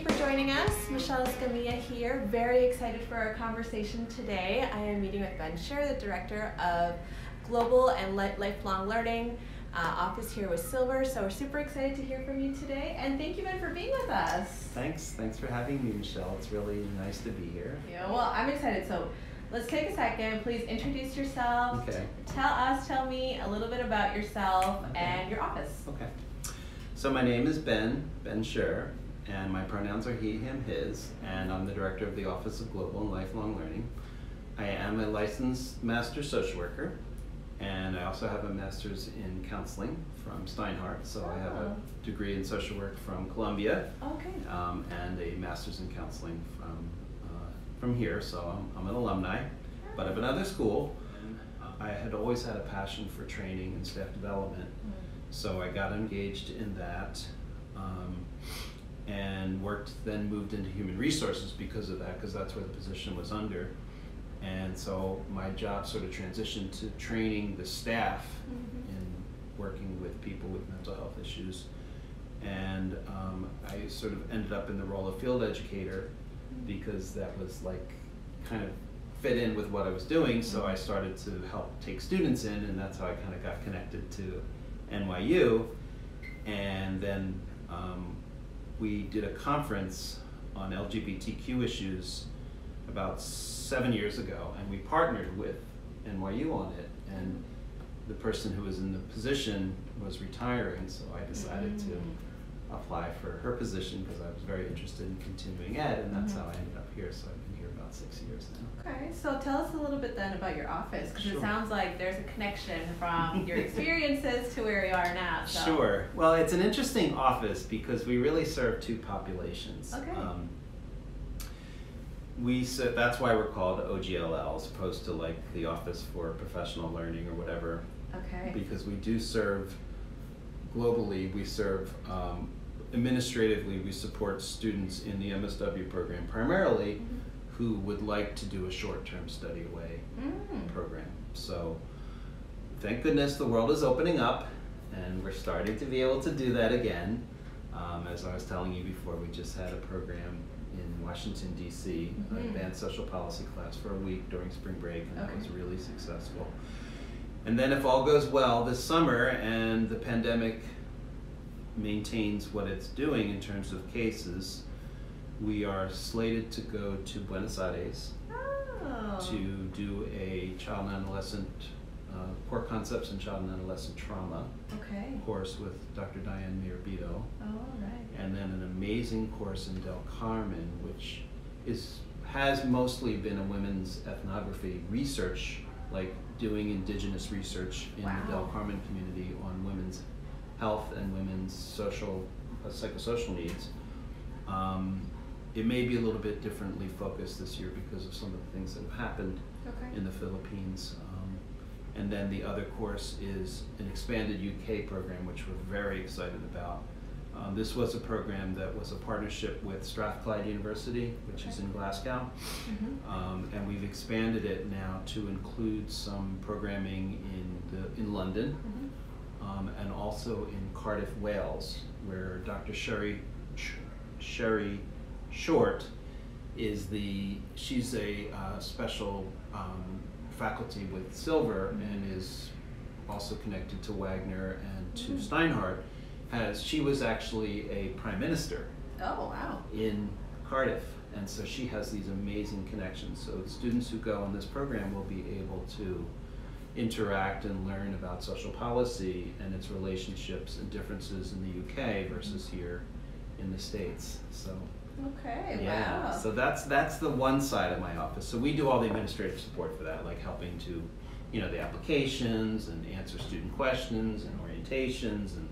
you for joining us. Michelle Escamilla here. Very excited for our conversation today. I am meeting with Ben Sher, the Director of Global and Lifelong Learning Office here with Silver. So we're super excited to hear from you today. And thank you, Ben, for being with us. Thanks for having me, Michelle. It's really nice to be here. Yeah, well, I'm excited. So let's take a second. Please introduce yourself. Okay. Tell me a little bit about yourself and your office. Okay. So my name is Ben Sher, and my pronouns are he, him, his, and I'm the Director of the Office of Global and Lifelong Learning. I am a licensed master social worker, and I also have a master's in counseling from Steinhardt. So I have a degree in social work from Columbia, and a master's in counseling from here. So I'm an alumni, but of another school. I had always had a passion for training and staff development, so I got engaged in that, and then moved into human resources because of that, because that's where the position was under. And so my job sort of transitioned to training the staff in working with people with mental health issues. And I sort of ended up in the role of field educator because that was like kind of fit in with what I was doing. So I started to help take students in, and that's how I kind of got connected to NYU. And then we did a conference on LGBTQ issues about 7 years ago, and we partnered with NYU on it, and the person who was in the position was retiring, so I decided to apply for her position because I was very interested in continuing ed, and that's how I ended up here. So I've been here about 6 years now. Okay, so tell us a little bit then about your office, because it sounds like there's a connection from your experiences to where you are now. So. Sure. Well, it's an interesting office because we really serve two populations. Okay. That's why we're called OGLL as opposed to like the Office for Professional Learning or whatever. Okay. Because we do serve globally. We serve administratively. We support students in the MSW program primarily, who would like to do a short-term study away program. So thank goodness the world is opening up, and we're starting to be able to do that again. As I was telling you before, we just had a program in Washington, D.C., an advanced social policy class for a week during spring break, and that was really successful. And then if all goes well this summer and the pandemic maintains what it's doing in terms of cases, we are slated to go to Buenos Aires to do a child and adolescent core concepts in child and adolescent trauma course with Dr. Diane Mirabito. And then an amazing course in Del Carmen, which has mostly been a women's ethnography research, like doing indigenous research in the Del Carmen community on women's health and women's psychosocial needs. It may be a little bit differently focused this year because of some of the things that have happened in the Philippines. And then the other course is an expanded UK program, which we're very excited about. This was a program that was a partnership with Strathclyde University, which is in Glasgow. And we've expanded it now to include some programming in London, and also in Cardiff, Wales, where Dr. Sherry Short she's a special faculty with Silver and is also connected to Wagner and to Steinhardt. She was actually a prime minister in Cardiff, and so she has these amazing connections. So the students who go on this program will be able to interact and learn about social policy and its relationships and differences in the UK versus here in the States. So so that's the one side of my office. So we do all the administrative support for that, like helping to, the applications and answer student questions and orientations and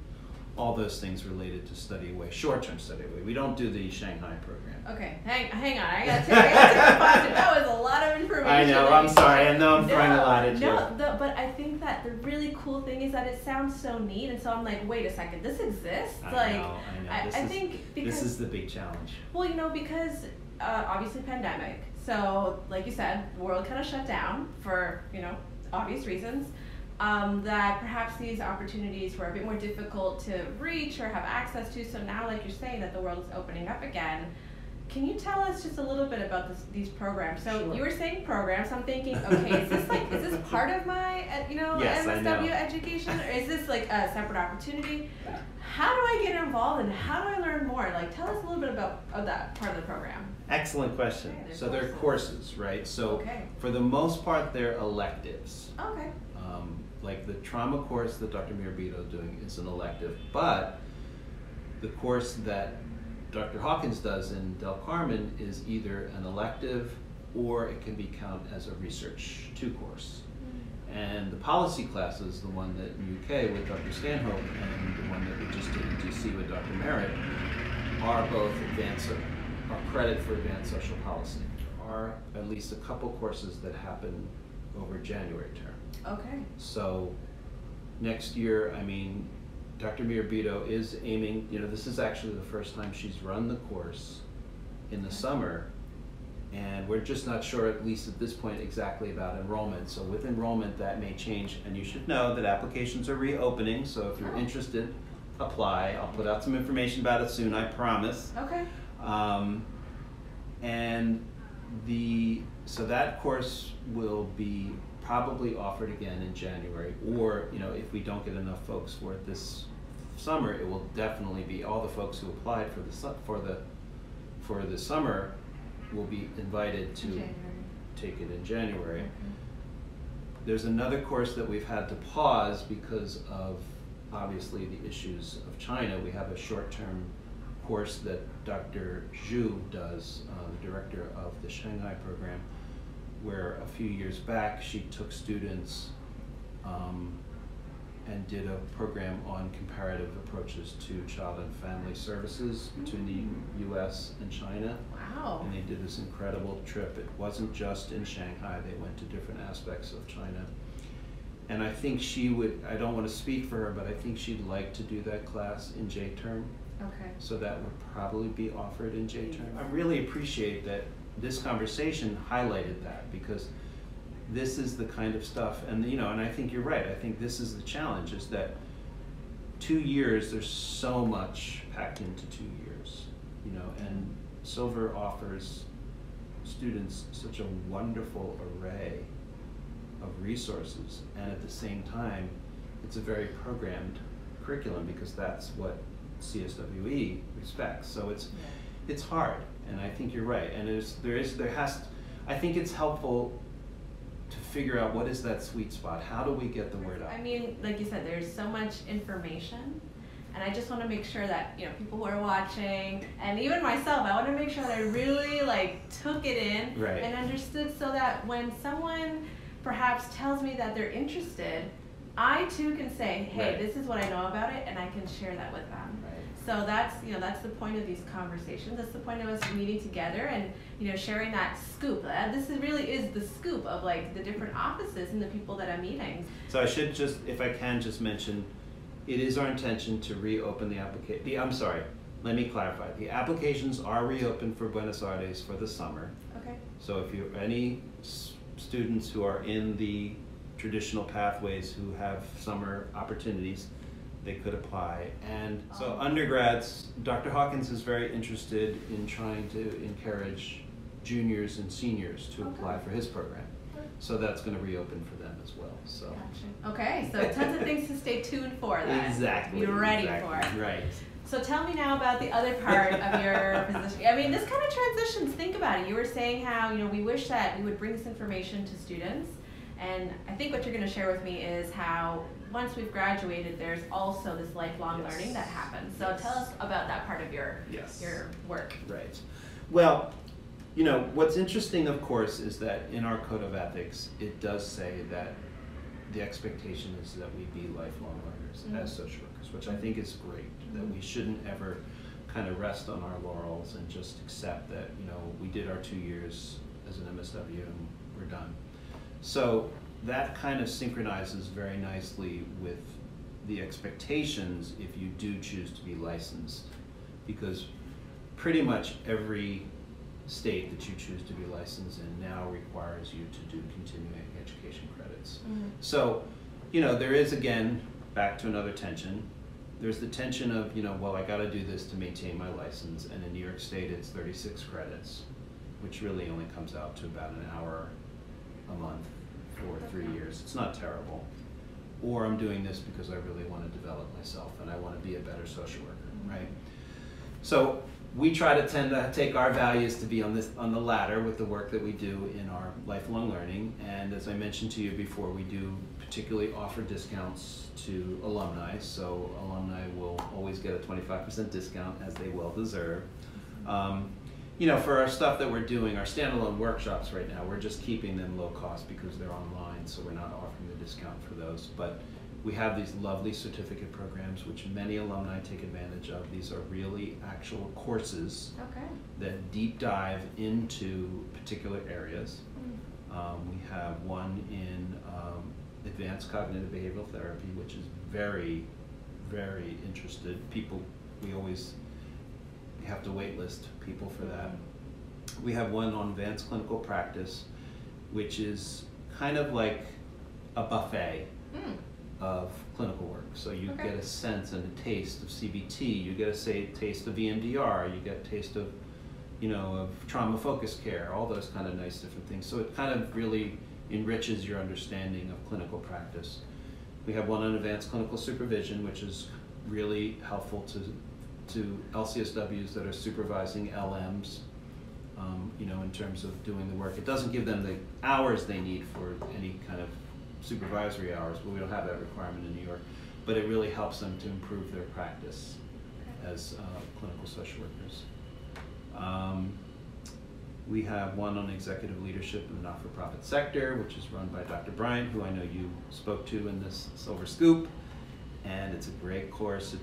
all those things related to study away, short-term study away. We don't do the Shanghai program. Okay, hang on. I got to that was a lot of information. I know. I'm sorry. I know I'm throwing a lot at you. But I think that the really cool thing is that it sounds so neat, and so I'm like, wait a second, this exists. I know. I think because this is the big challenge. Well, because obviously pandemic. So, like you said, the world kind of shut down for obvious reasons. that perhaps these opportunities were a bit more difficult to reach or have access to. So now, like you're saying, that the world is opening up again. Can you tell us just a little bit about these programs? So Sure. You were saying programs. I'm thinking, okay, is this part of my Yes, MSW education, or is this like a separate opportunity? How do I get involved and how do I learn more? Like, tell us a little bit about that part of the program. Excellent question. Okay, So they're courses, right? So Okay. for the most part, they're electives. Okay. Like the trauma course that Dr. Mirabito is doing is an elective, but the course that Dr. Hawkins does in Del Carmen is either an elective or it can be counted as a Research 2 course. And the policy classes, the one that in UK with Dr. Stanhope and the one that we just did in DC with Dr. Merritt, are both are credit for advanced social policy. Are at least a couple courses that happen over January term. Okay. So next year, I mean, Dr. Mirabito is aiming, this is actually the first time she's run the course in the summer, and we're just not sure, at least at this point, exactly about enrollment. So with enrollment, that may change, and you should know that applications are reopening, so if you're interested, apply. I'll put out some information about it soon, I promise. Okay. So that course will be probably offered again in January, or if we don't get enough folks for it this summer, it will definitely be all the folks who applied for the summer will be invited to take it in January. There's another course that we've had to pause because of obviously the issues of China. We have a short-term course that Dr. Zhu does, the director of the Shanghai program, where a few years back she took students and did a program on comparative approaches to child and family services between the US and China. Wow. And they did this incredible trip. It wasn't just in Shanghai, they went to different aspects of China. And I think she would, I don't want to speak for her, but I think she'd like to do that class in J-term. Okay. So that would probably be offered in J-term. I really appreciate that this conversation highlighted that, because this is the kind of stuff, and and I think you're right. I think this is the challenge, is that 2 years, there's so much packed into 2 years, and Silver offers students such a wonderful array of resources, and at the same time, it's a very programmed curriculum, because that's what CSWE respects. So it's hard, and I think you're right. And I think it's helpful to figure out what is that sweet spot. How do we get the word out? I mean, like you said, there's so much information, and I just want to make sure that people who are watching, and even myself, I want to make sure that I really took it in and understood, so that when someone perhaps tells me that they're interested, I too can say, hey, this is what I know about it, and I can share that with them. So that's that's the point of these conversations. That's the point of us meeting together and sharing that scoop. This really is the scoop of the different offices and the people that I'm meeting. So I should just, if I can, just mention, it is our intention to reopen the application. I'm sorry, let me clarify. The applications are reopened for Buenos Aires for the summer. Okay. So if you any students who are in the traditional pathways who have summer opportunities, they could apply. And so undergrads, Dr. Hawkins is very interested in trying to encourage juniors and seniors to apply for his program. So that's going to reopen for them as well. So. Gotcha. Okay, so tons of things to stay tuned for then. Exactly. Be ready for. Right. So tell me now about the other part of your position. I mean, this kind of transitions, think about it. You were saying how, we wish that we would bring this information to students. And I think what you're going to share with me is how once we've graduated, there's also this lifelong learning that happens. So tell us about that part of your work. Right. Well, what's interesting, of course, is that in our code of ethics, it does say that the expectation is that we be lifelong learners as social workers, which I think is great, that we shouldn't ever kind of rest on our laurels and just accept that, we did our 2 years as an MSW and we're done. So that kind of synchronizes very nicely with the expectations if you do choose to be licensed, because pretty much every state that you choose to be licensed in now requires you to do continuing education credits. So you know, there is, again, back to another tension. There's the tension of, you know, well, I got to do this to maintain my license, and in New York State it's 36 credits, which really only comes out to about an hour a month for 3 years. It's not terrible. Or I'm doing this because I really want to develop myself and I want to be a better social worker, right? So we try to tend to take our values to be on the latter with the work that we do in our lifelong learning. And as I mentioned to you before, we do particularly offer discounts to alumni. So alumni will always get a 25% discount, as they well deserve. You know, for our stuff that we're doing, our standalone workshops right now, we're just keeping them low cost because they're online, so we're not offering the discount for those. But we have these lovely certificate programs which many alumni take advantage of. These are really actual courses that deep dive into particular areas. We have one in advanced cognitive behavioral therapy, which is very, very interested. People, we always have to wait list people for that. We have one on advanced clinical practice, which is kind of like a buffet of clinical work. So you get a sense and a taste of CBT, you get a taste of EMDR, you get a taste of, you know, of trauma-focused care, all those kind of nice different things. So it kind of really enriches your understanding of clinical practice. We have one on advanced clinical supervision, which is really helpful to LCSWs that are supervising LMs, you know, in terms of doing the work. It doesn't give them the hours they need for any kind of supervisory hours, but we don't have that requirement in New York. But it really helps them to improve their practice as clinical social workers. We have one on executive leadership in the not-for-profit sector, which is run by Dr. Bryant, who I know you spoke to in this Silver Scoop, and it's a great course.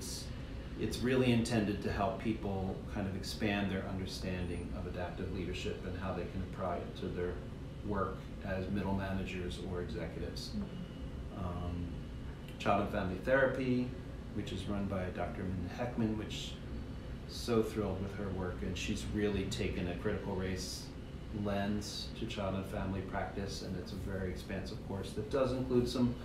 It's really intended to help people kind of expand their understanding of adaptive leadership and how they can apply it to their work as middle managers or executives. Child and Family Therapy, which is run by Dr. Minna Heckman, which so thrilled with her work, and she's really taken a critical race lens to child and family practice, and it's a very expansive course that does include some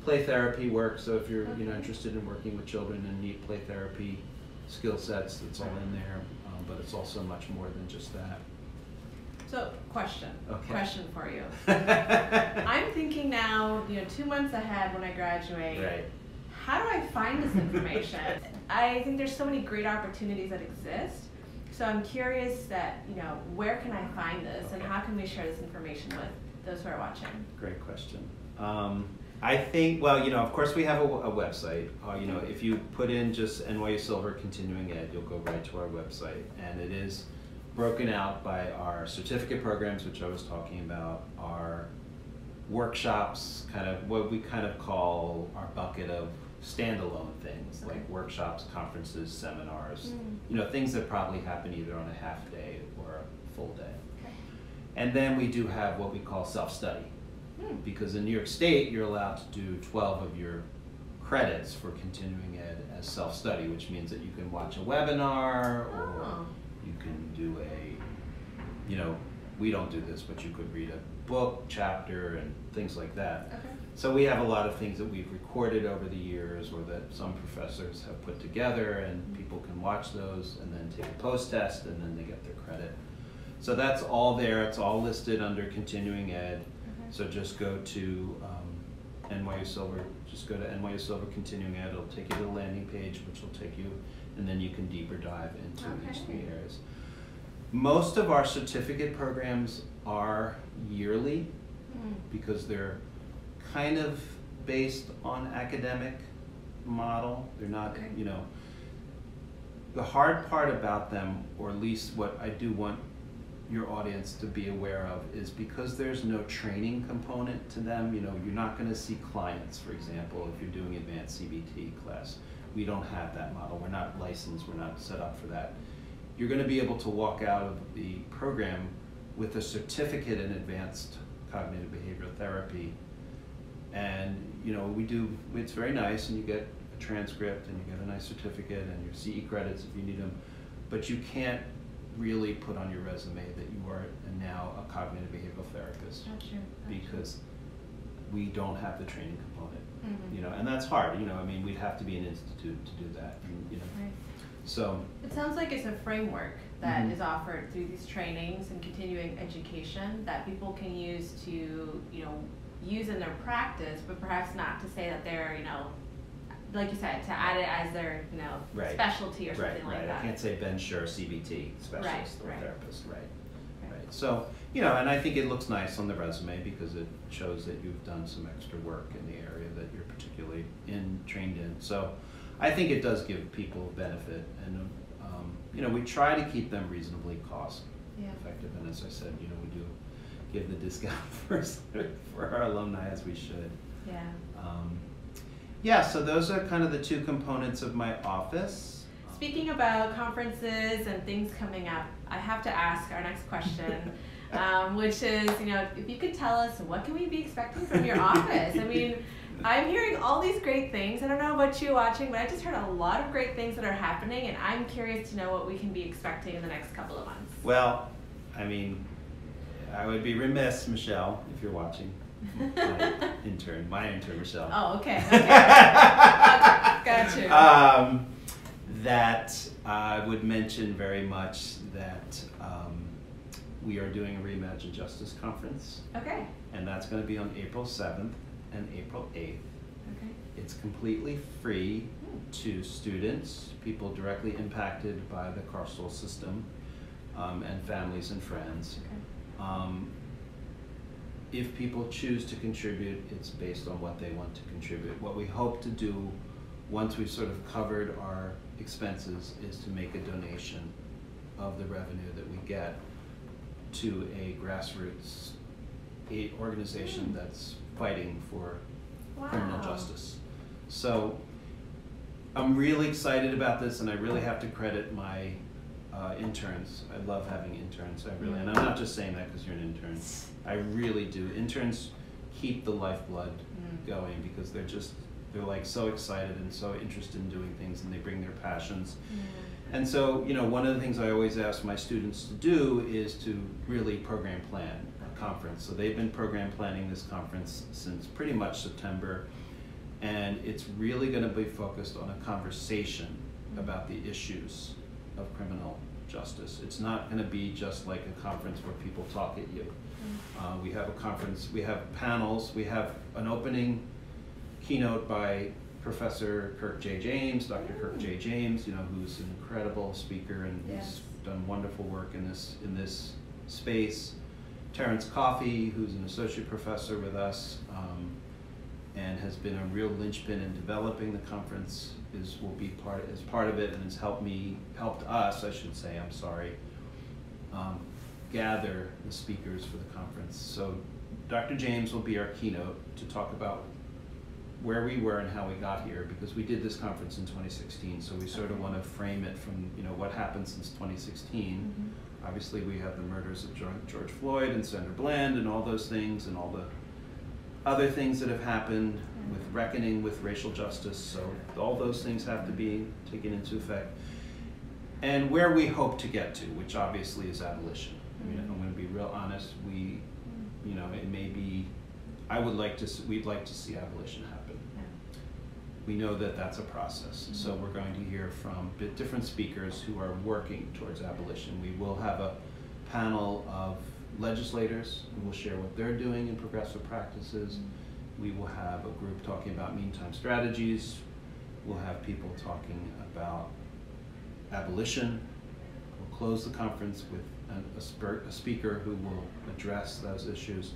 play therapy work. So if you're you know, interested in working with children and need play therapy skill sets, it's all in there, but it's also much more than just that. So, question for you. I'm thinking now, you know, 2 months ahead when I graduate. Right. How do I find this information? I think there's so many great opportunities that exist. So I'm curious that, you know, where can I find this and how can we share this information with those who are watching? Great question. I think, well, you know, of course we have a website. You know, if you put in just NYU Silver Continuing Ed, you'll go right to our website, and it is broken out by our certificate programs, which I was talking about, our workshops, kind of what we kind of call our bucket of standalone things, like workshops, conferences, seminars, you know, things that probably happen either on a half day or a full day. And then we do have what we call self-study, because in New York State, you're allowed to do 12 of your credits for continuing ed as self-study, which means that you can watch a webinar or you can do you know, we don't do this, but you could read a book, chapter, and things like that. So we have a lot of things that we've recorded over the years or that some professors have put together, and people can watch those and then take a post-test and then they get their credit. So that's all there. It's all listed under Continuing Ed. So just go to NYU Silver, just go to NYU Silver Continuing Ed. It'll take you to the landing page, which will take you, and then you can deeper dive into each of the areas. Most of our certificate programs are yearly because they're kind of based on academic model. They're not, you know, the hard part about them, or at least what I do want your audience to be aware of, is because there's no training component to them. You know, you're not going to see clients, for example, if you're doing advanced CBT class. We don't have that model. We're not licensed. We're not set up for that. You're going to be able to walk out of the program with a certificate in advanced cognitive behavioral therapy. And, you know, we do, it's very nice, and you get a transcript and you get a nice certificate and your CE credits if you need them, but you can't really put on your resume that you are now a cognitive behavioral therapist. Because we don't have the training component. You know, and that's hard. You know, I mean, we'd have to be an institute to do that. And, you know, Right. so It sounds like it's a framework that is offered through these trainings and continuing education that people can use to, you know, use in their practice, but perhaps not to say that they're, you know, like you said, to add it as their, you know, Right. specialty or something like that. I can't say Ben Sher, CBT specialist or Right. therapist. Right. So, you know, and I think it looks nice on the resume because it shows that you've done some extra work in the area that you're particularly trained in. So I think it does give people benefit, and you know, we try to keep them reasonably cost effective. And as I said, you know, we do give the discount for our alumni, as we should. Yeah. Yeah, so those are kind of the two components of my office. Speaking about conferences and things coming up, I have to ask our next question, which is, you know, if you could tell us, what can we be expecting from your office? I mean, I'm hearing all these great things. I don't know about you watching, but I just heard a lot of great things that are happening, and I'm curious to know what we can be expecting in the next couple of months. Well, I mean, I would be remiss, Michelle, if you're watching. My intern, Michelle. Oh, okay. Got you. That I would mention very much that we are doing a Reimagine Justice conference. Okay. And that's going to be on April 7th and April 8th. Okay. It's completely free to students, people directly impacted by the carceral system, and families and friends. Okay. If people choose to contribute, it's based on what they want to contribute. What we hope to do, once we've sort of covered our expenses, is to make a donation of the revenue that we get to a grassroots organization that's fighting for criminal justice. So I'm really excited about this, and I really have to credit my interns. I love having interns. I really, and I'm not just saying that because you're an intern. I really do. Interns keep the lifeblood going because they're like so excited and so interested in doing things, and they bring their passions. And so, you know, one of the things I always ask my students to do is to really program plan a conference. So they've been program planning this conference since pretty much September, and it's really going to be focused on a conversation about the issues of criminal justice. It's not going to be just like a conference where people talk at you. We have a conference, we have panels, we have an opening keynote by Professor Kirk J. James, Dr. Kirk J. James, you know, who's an incredible speaker and who's done wonderful work in this space. Terrence Coffey, who's an associate professor with us, and has been a real linchpin in developing the conference, will be part of it, and has helped us, I should say, gather the speakers for the conference. So Dr. James will be our keynote to talk about where we were and how we got here, because we did this conference in 2016, so we sort of want to frame it from, you know, what happened since 2016. Obviously we have the murders of George Floyd and Senator Bland and all those things, and all the other things that have happened with reckoning with racial justice, so all those things have to be taken into effect. And where we hope to get to, which obviously is abolition. I mean, I'm going to be real honest, you know, it may be, we'd like to see abolition happen. We know that that's a process, so we're going to hear from different speakers who are working towards abolition. We will have a panel of legislators who will share what they're doing in progressive practices. We will have a group talking about meantime strategies. We'll have people talking about abolition. We'll close the conference with a speaker who will address those issues.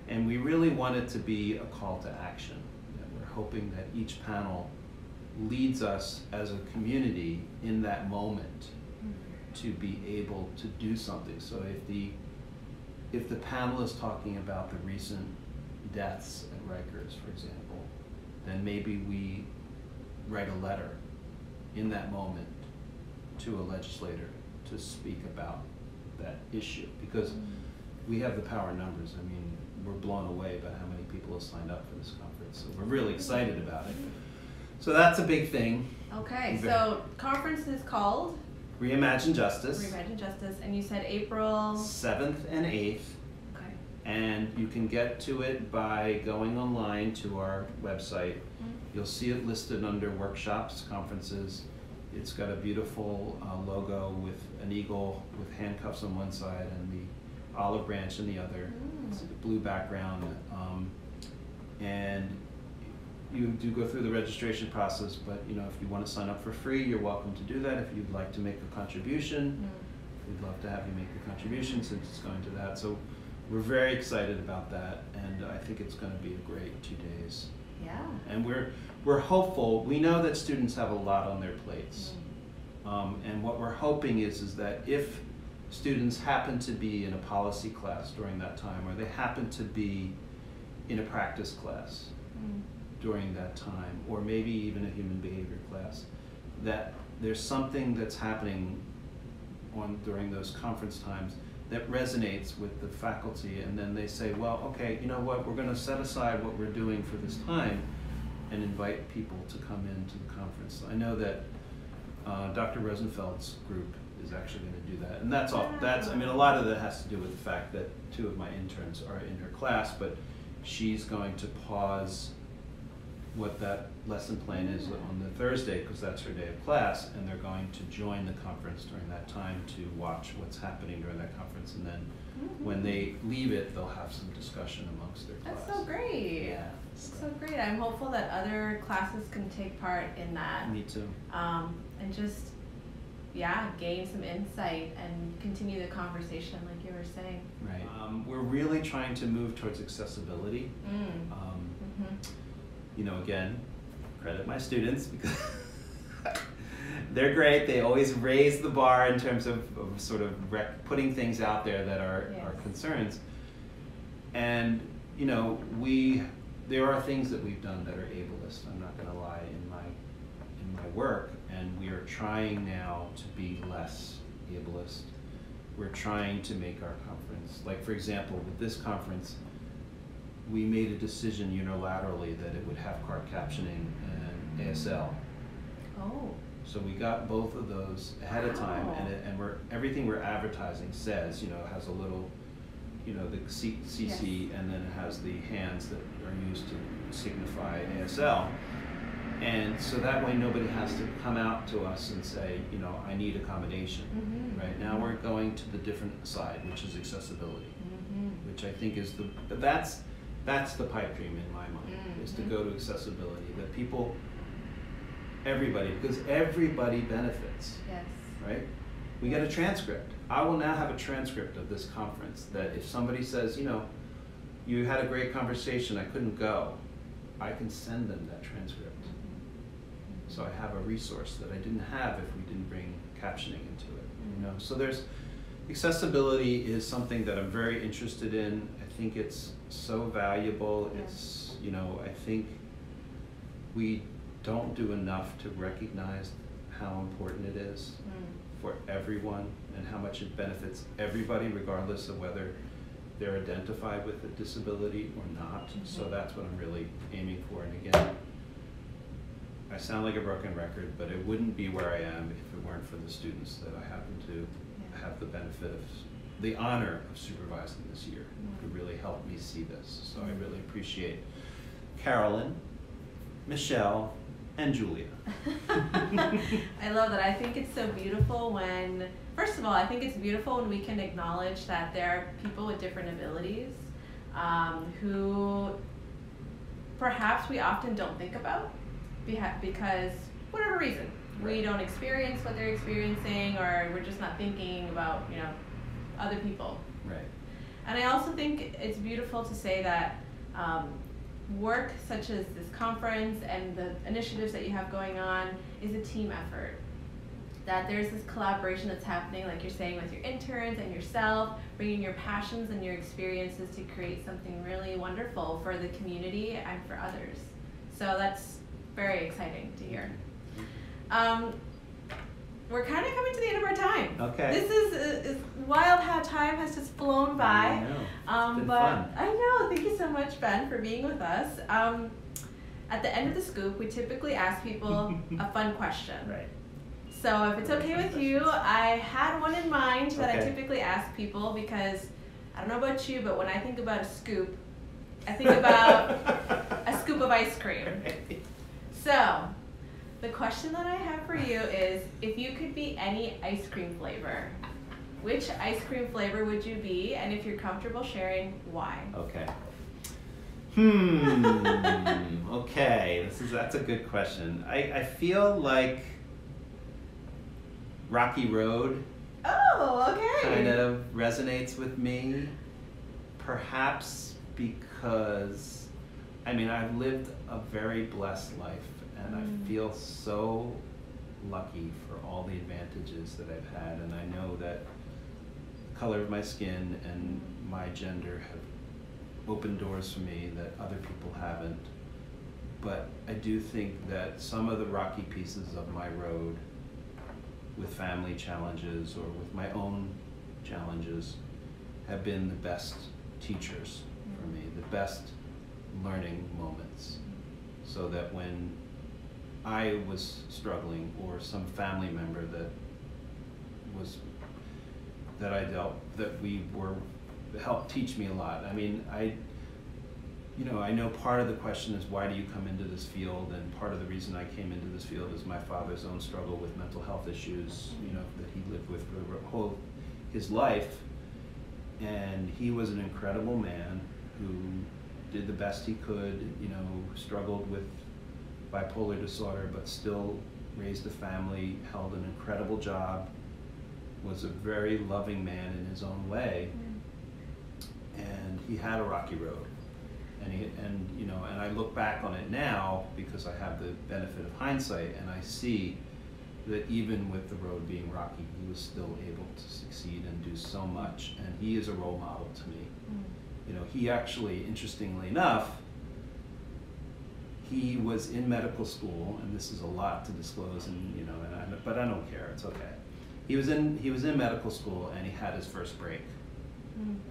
And we really want it to be a call to action. We're hoping that each panel leads us as a community in that moment to be able to do something. So if the panel is talking about the recent deaths at Rikers, for example, then maybe we write a letter in that moment to a legislator to speak about that issue, because we have the power in numbers. I mean, we're blown away by how many people have signed up for this conference, so we're really excited about it. So that's a big thing. Okay, so conference is called? Reimagine Justice. Reimagine Justice, and you said April 7th and 8th. Okay. And you can get to it by going online to our website. You'll see it listed under workshops, conferences. It's got a beautiful logo with an eagle with handcuffs on one side and the olive branch in the other. It's a blue background. And you do go through the registration process, but if you want to sign up for free, you're welcome to do that. If you'd like to make a contribution, we'd love to have you make a contribution since it's going to that. So we're very excited about that, and I think it's going to be a great 2 days. Yeah. And we're hopeful. We know that students have a lot on their plates, and what we're hoping is that if students happen to be in a policy class during that time, or they happen to be in a practice class during that time, or maybe even a human behavior class, that there's something that's happening during those conference times that resonates with the faculty, and then they say, well, okay, you know what, we're going to set aside what we're doing for this time and invite people to come into the conference. I know that Dr. Rosenfeld's group is actually going to do that, and that's all. I mean, a lot of that has to do with the fact that 2 of my interns are in her class, but she's going to pause what that lesson plan is on the Thursday, because that's her day of class, and they're going to join the conference during that time to watch what's happening during that conference, and then when they leave it, they'll have some discussion amongst their class. That's so great. Yeah. So great. I'm hopeful that other classes can take part in that. Me too. And just, gain some insight and continue the conversation like you were saying. Right. We're really trying to move towards accessibility. Again, credit my students because they're great. They always raise the bar in terms of sort of putting things out there that are concerns. And, there are things that we've done that are ableist. I'm not going to lie in my work, and we are trying now to be less ableist. We're trying to make our conference, like for example, with this conference, we made a decision unilaterally that it would have card captioning and ASL. Oh. So we got both of those ahead of time, and everything we're advertising says, has a little, the CC, and then it has the hands that are used to signify ASL. And so that way nobody has to come out to us and say, I need accommodation. Right now we're going to the different side, which is accessibility, which I think is that's the pipe dream in my mind, is to go to accessibility, that everybody, because everybody benefits. Yes. Right? We get a transcript. I will now have a transcript of this conference that if somebody says, you had a great conversation, I couldn't go, I can send them that transcript. So I have a resource that I didn't have if we didn't bring captioning into it. So accessibility is something that I'm very interested in. I think it's so valuable. It's, I think we don't do enough to recognize how important it is for everyone and how much it benefits everybody, regardless of whether they're identified with a disability or not. So that's what I'm really aiming for. And again, I sound like a broken record, but it wouldn't be where I am if it weren't for the students that I happen to have the benefit of, the honor of supervising this year, who really helped me see this. So I really appreciate Carolyn, Michelle, and Julia. I love that. I think it's so beautiful when, first of all, I think it's beautiful when we can acknowledge that there are people with different abilities who perhaps we often don't think about because whatever reason, we don't experience what they're experiencing, or we're just not thinking about, other people. Right. And I also think it's beautiful to say that work such as this conference and the initiatives that you have going on is a team effort. That there's this collaboration that's happening, like you're saying, with your interns and yourself, bringing your passions and your experiences to create something really wonderful for the community and for others. So that's very exciting to hear. We're kind of coming to the end of our time. Okay. This is wild how time has just flown by. I know. It's been fun. I know. Thank you so much, Ben, for being with us. At the end of the scoop, we typically ask people a fun question. Right. So if it's okay with you, I had one in mind that I typically ask people because I don't know about you, but when I think about a scoop, I think about a scoop of ice cream. Right. So, the question that I have for you is, if you could be any ice cream flavor, which ice cream flavor would you be? And if you're comfortable sharing, why? Okay. Okay, that's a good question. I feel like Rocky Road Oh, okay. kind of resonates with me, perhaps because, I mean, I've lived a very blessed life, and I feel so lucky for all the advantages that I've had, and I know that the color of my skin and my gender have opened doors for me that other people haven't. But I do think that some of the rocky pieces of my road, with family challenges or with my own challenges, have been the best teachers for me, the best learning moments. So that when I was struggling, or some family member that I helped teach me a lot. I mean, I know part of the question is, why do you come into this field? And part of the reason I came into this field is my father's own struggle with mental health issues, that he lived with for his life. And he was an incredible man who did the best he could, struggled with bipolar disorder, but still raised a family, held an incredible job, was a very loving man in his own way. And he had a rocky road. And I look back on it now because I have the benefit of hindsight, and I see that even with the road being rocky, he was still able to succeed and do so much. And he is a role model to me. He actually, interestingly enough, he was in medical school, and this is a lot to disclose, but I don't care. It's okay. He was in medical school, and he had his first break.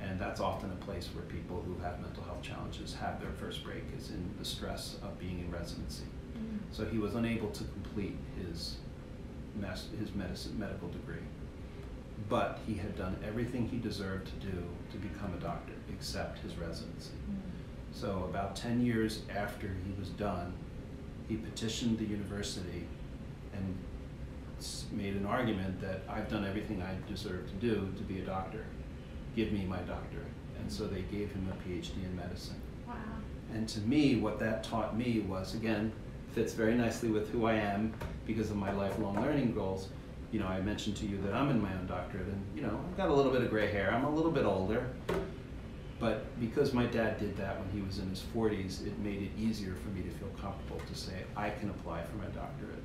And that's often a place where people who have mental health challenges have their first break, is in the stress of being in residency. So he was unable to complete his medical degree. But he had done everything he deserved to do to become a doctor, except his residency. So about 10 years after he was done, he petitioned the university and made an argument that I've done everything I deserve to do to be a doctor. Give me my doctorate. And so they gave him a PhD in medicine. Wow. And to me, what that taught me was, again, fits very nicely with who I am because of my lifelong learning goals. I mentioned to you that I'm in my own doctorate, and I've got a little bit of gray hair. I'm a little bit older. But because my dad did that when he was in his 40s, it made it easier for me to feel comfortable to say, I can apply for my doctorate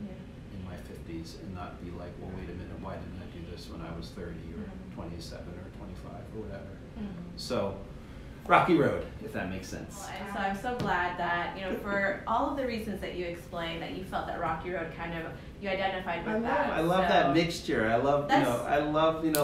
in my 50s and not be like, well, wait a minute, why didn't I do this when I was 30 or 27 or 25 or whatever? So, rocky road, if that makes sense. Well, and so I'm so glad that, for all of the reasons that you explained, that you felt that rocky road you identified with that. I love that mixture. I love,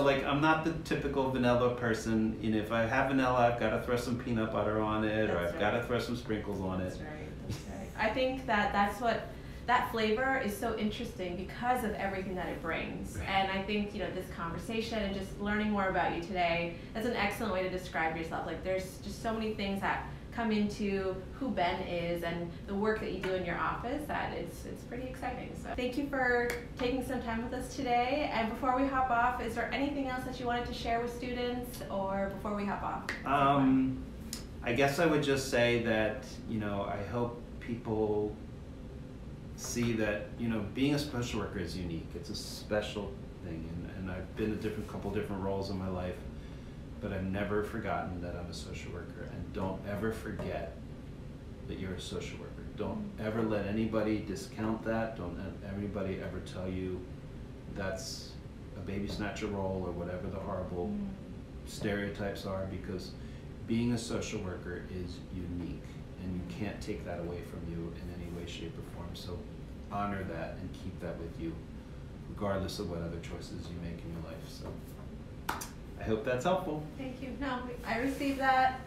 like, I'm not the typical vanilla person. If I have vanilla, I've got to throw some peanut butter on it, or I've got to throw some sprinkles on it. That's right. I think that flavor is so interesting because of everything that it brings. Right. And I think, this conversation and just learning more about you today, that's an excellent way to describe yourself. Like, there's just so many things that come into who Ben is and the work that you do in your office that it's pretty exciting. So thank you for taking some time with us today. And before we hop off, is there anything else that you wanted to share with students, or before we hop off? I guess I would just say that, I hope people see that, being a social worker is unique. It's a special thing, and I've been in couple different roles in my life, but I've never forgotten that I'm a social worker. And don't ever forget that you're a social worker. Don't ever let anybody discount that. Don't let anybody ever tell you that's a baby snatcher role or whatever the horrible stereotypes are, because being a social worker is unique, and you can't take that away from you in any way, shape, or form. So honor that and keep that with you, regardless of what other choices you make in your life. So I hope that's helpful. Thank you. No, I received that.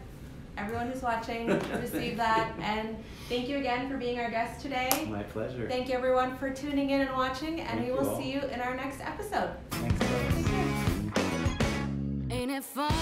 Everyone who's watching received that. And thank you again for being our guest today. My pleasure. Thank you everyone for tuning in and watching, and we will see you in our next episode. Thanks. Take care. Ain't it fun?